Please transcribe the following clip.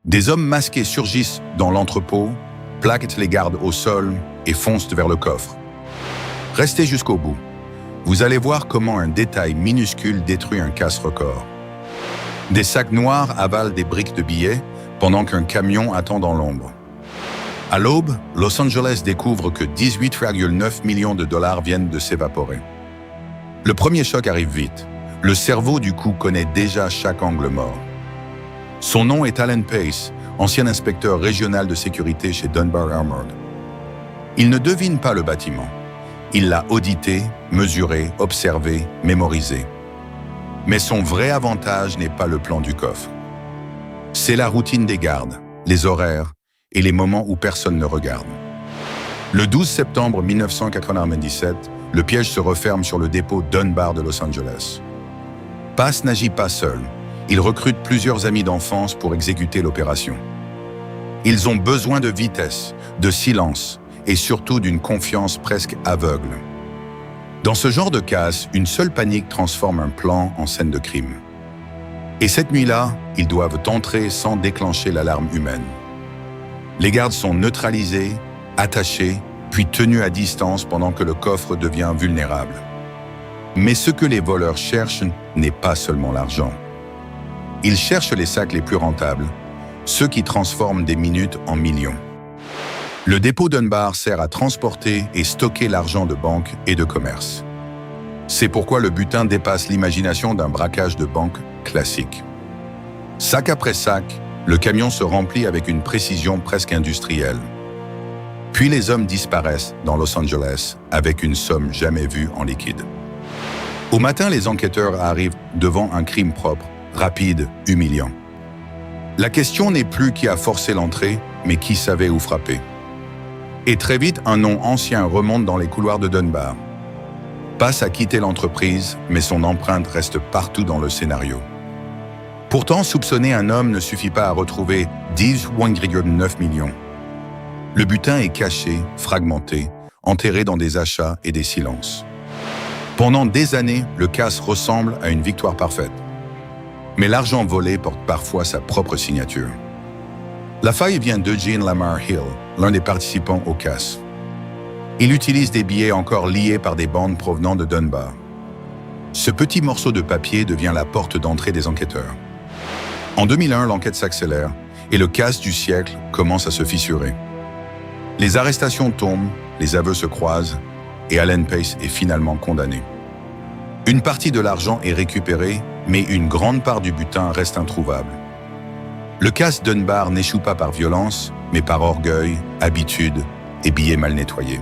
Des hommes masqués surgissent dans l'entrepôt, plaquent les gardes au sol et foncent vers le coffre. Restez jusqu'au bout. Vous allez voir comment un détail minuscule détruit un casse-record. Des sacs noirs avalent des briques de billets pendant qu'un camion attend dans l'ombre. À l'aube, Los Angeles découvre que 18,9 millions de dollars viennent de s'évaporer. Le premier choc arrive vite. Le cerveau du coup connaît déjà chaque angle mort. Son nom est Alan Pace, ancien inspecteur régional de sécurité chez Dunbar Armored. Il ne devine pas le bâtiment. Il l'a audité, mesuré, observé, mémorisé. Mais son vrai avantage n'est pas le plan du coffre. C'est la routine des gardes, les horaires et les moments où personne ne regarde. Le 12 septembre 1997, le piège se referme sur le dépôt Dunbar de Los Angeles. Pace n'agit pas seul. Il recrute plusieurs amis d'enfance pour exécuter l'opération. Ils ont besoin de vitesse, de silence et surtout d'une confiance presque aveugle. Dans ce genre de casse, une seule panique transforme un plan en scène de crime. Et cette nuit-là, ils doivent entrer sans déclencher l'alarme humaine. Les gardes sont neutralisés, attachés, puis tenus à distance pendant que le coffre devient vulnérable. Mais ce que les voleurs cherchent n'est pas seulement l'argent. Ils cherchent les sacs les plus rentables, ceux qui transforment des minutes en millions. Le dépôt Dunbar sert à transporter et stocker l'argent de banque et de commerce. C'est pourquoi le butin dépasse l'imagination d'un braquage de banque classique. Sac après sac, le camion se remplit avec une précision presque industrielle. Puis les hommes disparaissent dans Los Angeles avec une somme jamais vue en liquide. Au matin, les enquêteurs arrivent devant un crime propre, rapide, humiliant. La question n'est plus qui a forcé l'entrée, mais qui savait où frapper. Et très vite, un nom ancien remonte dans les couloirs de Dunbar. Pace à quitter l'entreprise, mais son empreinte reste partout dans le scénario. Pourtant, soupçonner un homme ne suffit pas à retrouver 10,9 millions. Le butin est caché, fragmenté, enterré dans des achats et des silences. Pendant des années, le casse ressemble à une victoire parfaite. Mais l'argent volé porte parfois sa propre signature. La faille vient d'Eugene Lamar Hill, l'un des participants au casse. Il utilise des billets encore liés par des bandes provenant de Dunbar. Ce petit morceau de papier devient la porte d'entrée des enquêteurs. En 2001, l'enquête s'accélère et le casse du siècle commence à se fissurer. Les arrestations tombent, les aveux se croisent et Alan Pace est finalement condamné. Une partie de l'argent est récupérée, mais une grande part du butin reste introuvable. Le casse Dunbar n'échoue pas par violence, mais par orgueil, habitude et billets mal nettoyés.